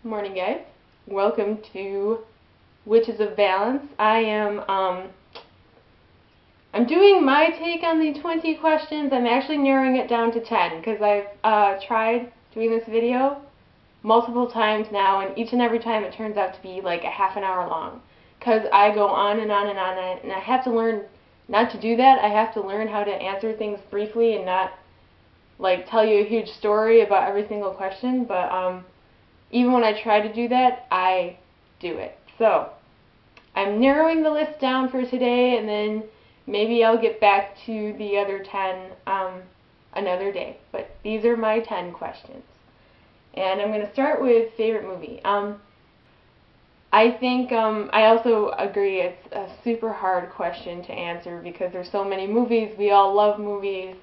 Morning, guys. Welcome to Witches of Balance. I'm doing my take on the 20 questions. I'm actually narrowing it down to 10 because I've tried doing this video multiple times now, and each and every time it turns out to be like a half an hour long because I go on and on and on, and I have to learn not to do that. I have to learn how to answer things briefly and not like tell you a huge story about every single question, but even when I try to do that, I do it. So I'm narrowing the list down for today, and then maybe I'll get back to the other 10 another day. But these are my 10 questions. And I'm going to start with favorite movie. I think, I also agree it's a super hard question to answer because there's so many movies. We all love movies.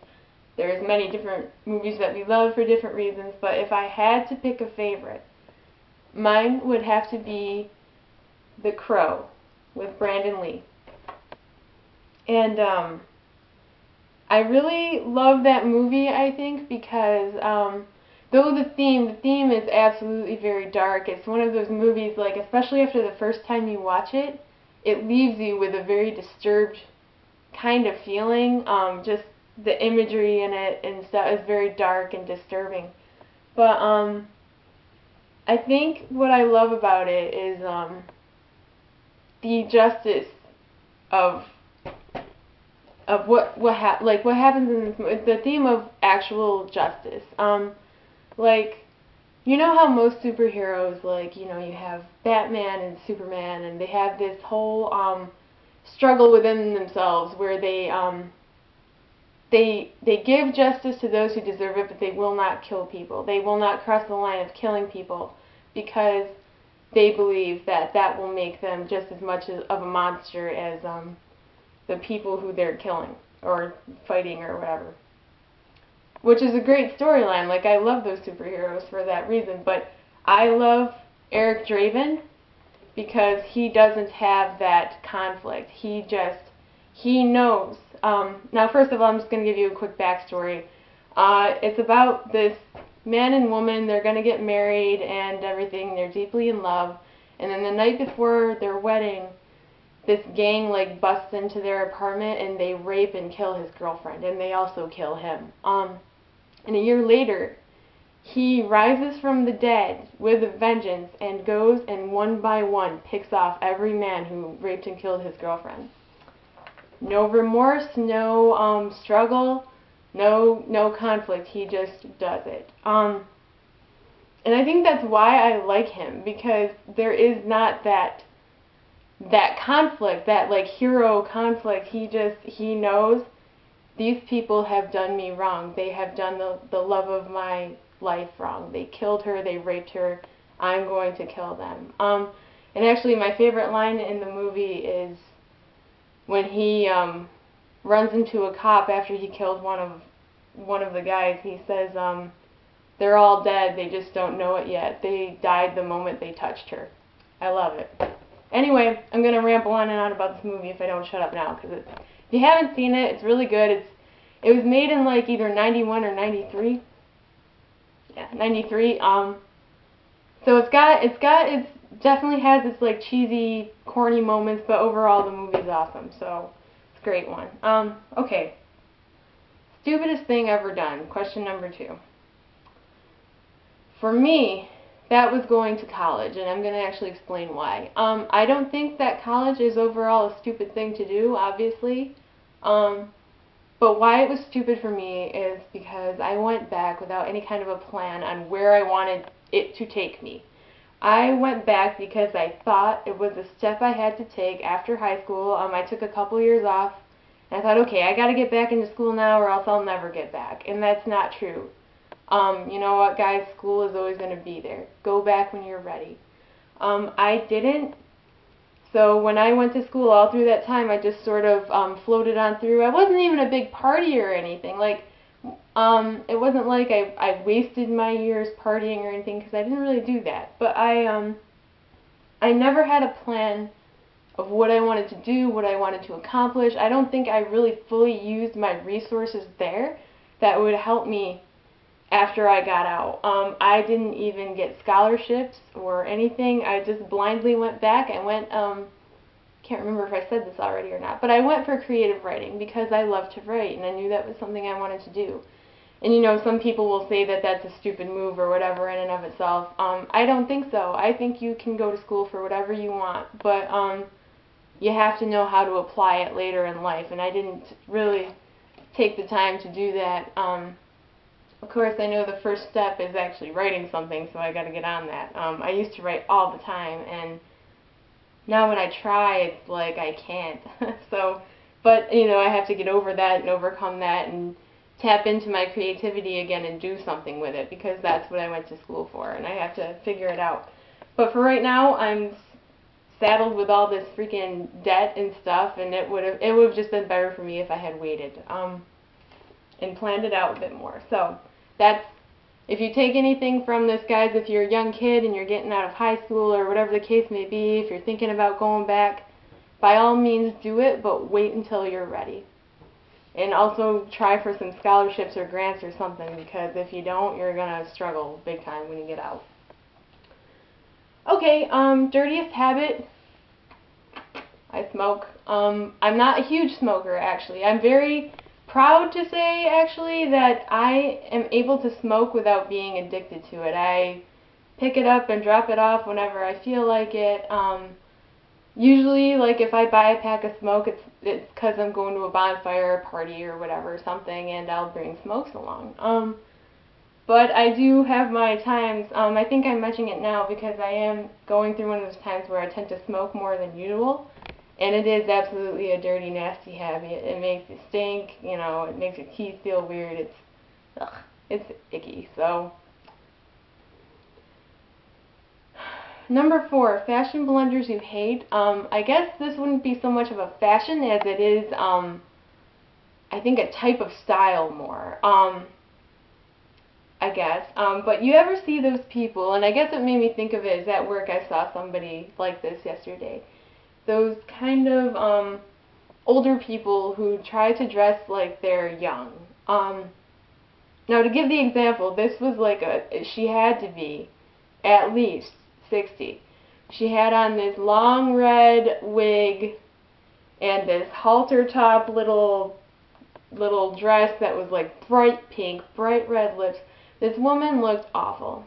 There's many different movies that we love for different reasons. But if I had to pick a favorite, mine would have to be The Crow with Brandon Lee. And I really love that movie, I think, because though the theme is absolutely very dark, it's one of those movies, like, especially after the first time you watch it, it leaves you with a very disturbed kind of feeling. Just the imagery in it and stuff is very dark and disturbing. But I think what I love about it is the justice of what happens in this movie. It's the theme of actual justice. Like, you know how most superheroes, like, you know, you have Batman and Superman, and they have this whole struggle within themselves where they give justice to those who deserve it, but they will not kill people. They will not cross the line of killing people because they believe that that will make them just as much of a monster as the people who they're killing or fighting or whatever. Which is a great storyline. Like, I love those superheroes for that reason. But I love Eric Draven because he doesn't have that conflict. He knows. Now, first of all, I'm just going to give you a quick backstory. It's about this man and woman. They're going to get married and everything. They're deeply in love. And then the night before their wedding, this gang, like, busts into their apartment and they rape and kill his girlfriend. And they also kill him. And a year later, he rises from the dead with a vengeance and goes and one by one picks off every man who raped and killed his girlfriend. No remorse, no struggle, no conflict. He just does it. And I think that's why I like him, because there is not that conflict, that like hero conflict. He knows these people have done me wrong. They have done the love of my life wrong. They killed her, they raped her. I'm going to kill them. And actually my favorite line in the movie is when he runs into a cop after he killed one of the guys. He says, they're all dead, they just don't know it yet. They died the moment they touched her. I love it. Anyway, I'm going to ramble on and on about this movie if I don't shut up now, because if you haven't seen it, it's really good. It was made in like either 91 or 93. Yeah, 93. So it definitely has its like cheesy, corny moments, but overall the movie's awesome. So it's a great one. Okay. Stupidest thing ever done. Question number 2. For me, that was going to college, and I'm going to actually explain why. I don't think that college is overall a stupid thing to do, obviously. But why it was stupid for me is because I went back without any kind of a plan on where I wanted it to take me. I went back because I thought it was a step I had to take after high school. I took a couple years off, and I thought, okay, I got to get back into school now or else I'll never get back. And that's not true. You know what, guys? School is always going to be there. Go back when you're ready. I didn't. So when I went to school all through that time, I just sort of floated on through. I wasn't even a big partier or anything. Like, it wasn't like I wasted my years partying or anything, because I didn't really do that. But I never had a plan of what I wanted to do, what I wanted to accomplish. I don't think I really fully used my resources there that would help me after I got out. I didn't even get scholarships or anything. I just blindly went back. I went, can't remember if I said this already or not, but I went for creative writing because I love to write and I knew that was something I wanted to do. And you know, some people will say that that's a stupid move or whatever in and of itself. I don't think so. I think you can go to school for whatever you want, but you have to know how to apply it later in life, and I didn't really take the time to do that. Of course, I know the first step is actually writing something, so I got to get on that. I used to write all the time, and now when I try, it's like I can't. So, but you know, I have to get over that and overcome that and tap into my creativity again and do something with it, because that's what I went to school for, and I have to figure it out. But for right now, I'm saddled with all this freaking debt and stuff, and it would have just been better for me if I had waited and planned it out a bit more. So that's, if you take anything from this, guys, if you're a young kid and you're getting out of high school or whatever the case may be, if you're thinking about going back, by all means do it, but wait until you're ready. And also try for some scholarships or grants or something, because if you don't, you're going to struggle big time when you get out. Okay, dirtiest habit. I smoke. I'm not a huge smoker, actually. I'm very proud to say, actually, that I am able to smoke without being addicted to it. I pick it up and drop it off whenever I feel like it. Usually, like, if I buy a pack of smoke, it's because I'm going to a bonfire, a party, or whatever, something, and I'll bring smokes along. But I do have my times. I think I'm mentioning it now because I am going through one of those times where I tend to smoke more than usual. And it is absolutely a dirty, nasty habit. It makes you stink, you know, it makes your teeth feel weird. It's icky. So, number 4, fashion blunders you hate. I guess this wouldn't be so much of a fashion as it is, I think, a type of style more. I guess. But you ever see those people, and I guess what made me think of it is at work I saw somebody like this yesterday. Those kind of older people who try to dress like they're young. Now, to give the example, this was like she had to be at least 60. She had on this long red wig and this halter top little dress that was like bright pink, bright red lips. This woman looked awful.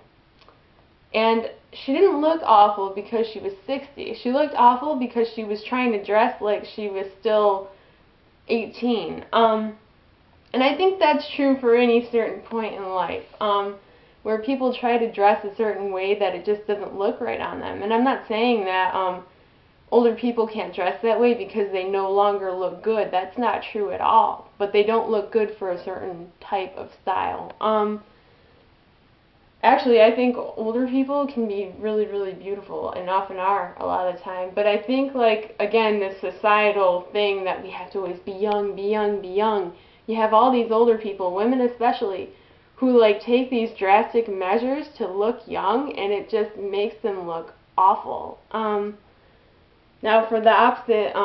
And she didn't look awful because she was 60. She looked awful because she was trying to dress like she was still 18. And I think that's true for any certain point in life, where people try to dress a certain way that it just doesn't look right on them. And I'm not saying that older people can't dress that way because they no longer look good. That's not true at all. But they don't look good for a certain type of style. Actually, I think older people can be really, really beautiful, and often are a lot of the time. But I think, like, again, this societal thing that we have to always be young, be young, be young. You have all these older people, women especially, who, like, take these drastic measures to look young, and it just makes them look awful. Now, for the opposite,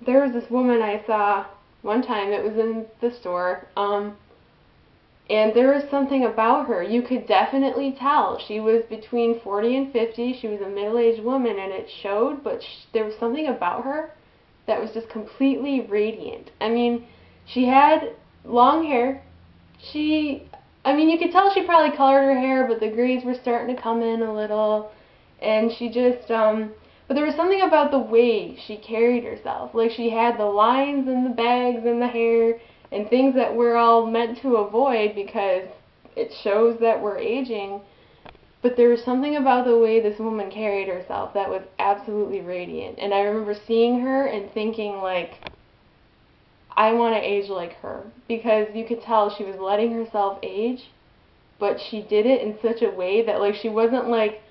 there was this woman I saw one time. It was in the store, and there was something about her. You could definitely tell. She was between 40 and 50. She was a middle-aged woman, and it showed, but there was something about her that was just completely radiant. I mean, she had long hair. I mean, you could tell she probably colored her hair, but the grays were starting to come in a little. And she just, but there was something about the way she carried herself. Like, she had the lines and the bags and the hair and things that we're all meant to avoid because it shows that we're aging. But there was something about the way this woman carried herself that was absolutely radiant. And I remember seeing her and thinking, like, I want to age like her. Because you could tell she was letting herself age, but she did it in such a way that, like, she wasn't, like,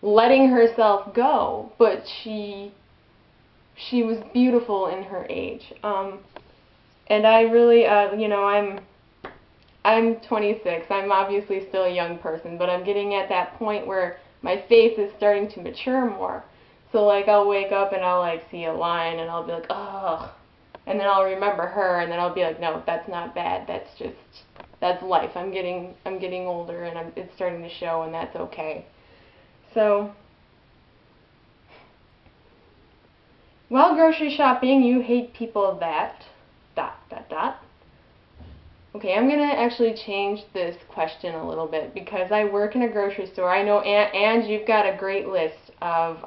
letting herself go, but she was beautiful in her age. And I really, you know, I'm 26. I'm obviously still a young person, but I'm getting at that point where my face is starting to mature more. So, like, I'll wake up and I'll, like, see a line and I'll be like, oh, And then I'll remember her, and then I'll be like, no, that's not bad. That's life. I'm getting older, and it's starting to show, and that's okay. So, while grocery shopping, you hate people that ... Okay, I'm gonna actually change this question a little bit because I work in a grocery store. I know, and you've got a great list of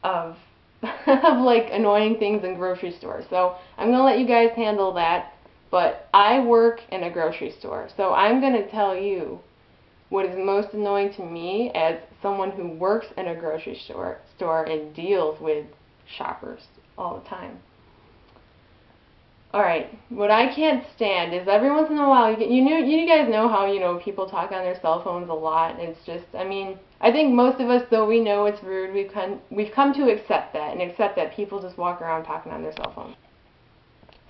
of like annoying things in grocery stores. So I'm gonna let you guys handle that. But I work in a grocery store, so I'm gonna tell you what is most annoying to me as someone who works in a grocery store and deals with shoppers all the time. Alright, what I can't stand is every once in a while, you guys know how, people talk on their cell phones a lot, and it's just, I mean, I think most of us, though we know it's rude, we've come to accept that, and accept that people just walk around talking on their cell phones.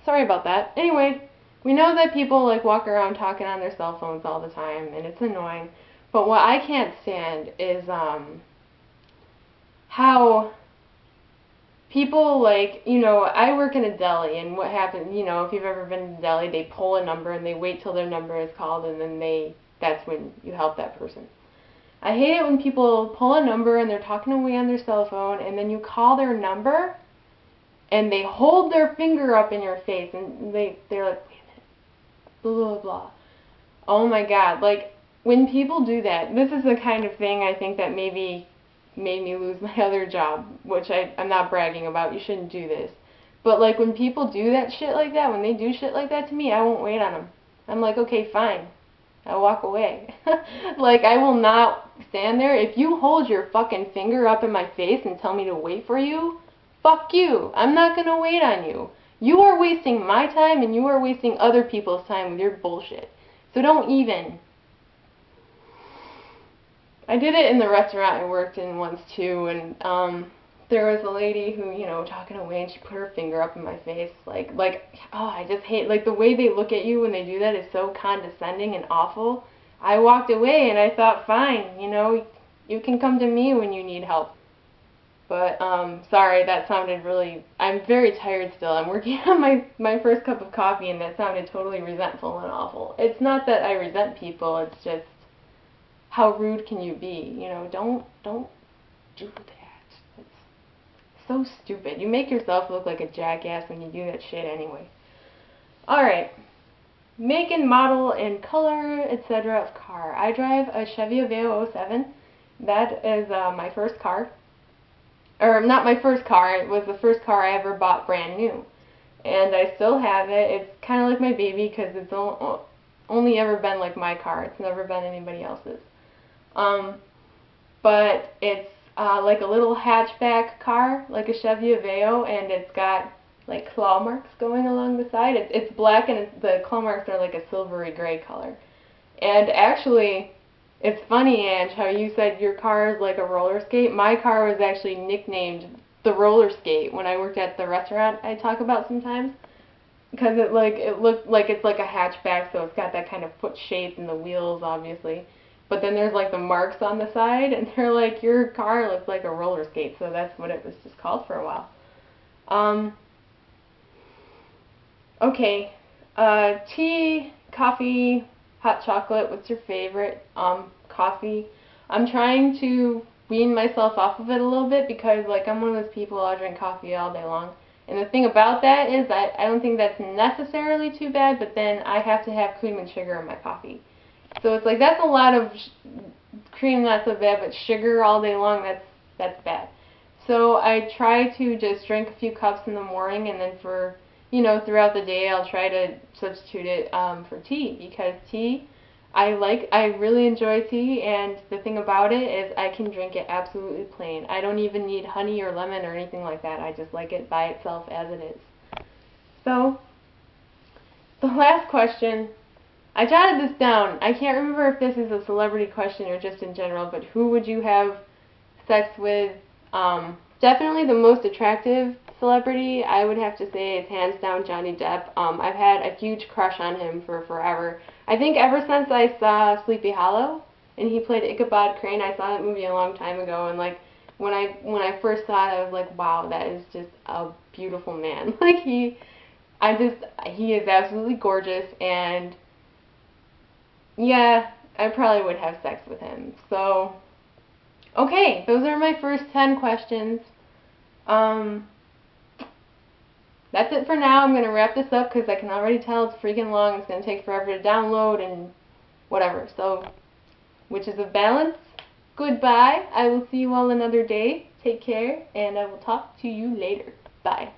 Sorry about that. Anyway, we know that people, like, walk around talking on their cell phones all the time, and it's annoying, but what I can't stand is, how people, like, I work in a deli, and what happens, if you've ever been in a deli, they pull a number, and they wait till their number is called, and then that's when you help that person. I hate it when people pull a number, and they're talking away on their cell phone, and then you call their number, and they hold their finger up in your face, and they're like, wait a minute, blah, blah, blah. Oh my God, like, when people do that, this is the kind of thing I think that maybe made me lose my other job, which I'm not bragging about, you shouldn't do this. But like when people do that shit like that, when they do shit like that to me, I won't wait on them. I'm like, okay, fine. I'll walk away. Like, I will not stand there. If you hold your fucking finger up in my face and tell me to wait for you, fuck you. I'm not gonna wait on you. You are wasting my time and you are wasting other people's time with your bullshit. So don't even. I did it in the restaurant I worked in once too, and there was a lady who, talking away, and she put her finger up in my face, like, oh, I just hate, like, the way they look at you when they do that is so condescending and awful. I walked away, and I thought, fine, you can come to me when you need help. But, sorry, that sounded really, I'm very tired still. I'm working on my first cup of coffee, and that sounded totally resentful and awful. It's not that I resent people, it's just, how rude can you be? Don't do that. It's so stupid. You make yourself look like a jackass when you do that shit anyway. Alright. Make and model and color, etc. of car. I drive a Chevy Aveo 07. That is my first car. Or, not my first car. It was the first car I ever bought brand new. And I still have it. It's kind of like my baby because it's only ever been like my car. It's never been anybody else's. But it's like a little hatchback car, like a Chevy Aveo, and it's got like claw marks going along the side. It's black, and the claw marks are like a silvery gray color. And actually, it's funny, Ange, how you said your car is like a roller skate. My car was actually nicknamed the roller skate when I worked at the restaurant I talk about sometimes, because it looked like it's like a hatchback, so it's got that kind of foot shape and the wheels, obviously. But then there's like the marks on the side, and they're like, your car looks like a roller skate, so that's what it was just called for a while. Okay, tea, coffee, hot chocolate, what's your favorite? Coffee. I'm trying to wean myself off of it a little bit because, like, I'm one of those people, I'll drink coffee all day long. And the thing about that is I don't think that's necessarily too bad, but then I have to have cream and sugar in my coffee. So it's like, that's a lot of cream, not so bad, but sugar all day long, that's bad. So I try to just drink a few cups in the morning, and then for, throughout the day, I'll try to substitute it for tea, because tea, I really enjoy tea, and the thing about it is I can drink it absolutely plain. I don't even need honey or lemon or anything like that. I just like it by itself as it is. So, the last question, I jotted this down. I can't remember if this is a celebrity question or just in general, but who would you have sex with? Definitely the most attractive celebrity, I would have to say, is hands down Johnny Depp. I've had a huge crush on him for forever. I think ever since I saw Sleepy Hollow, and he played Ichabod Crane. I saw that movie a long time ago, and like, when I first saw it, I was like, wow, that is just a beautiful man. Like he is absolutely gorgeous, and yeah, I probably would have sex with him. So, okay, those are my first 10 questions. That's it for now. I'm going to wrap this up because I can already tell it's freaking long. It's going to take forever to download and whatever. So, witches of balance, goodbye. I will see you all another day. Take care, and I will talk to you later. Bye.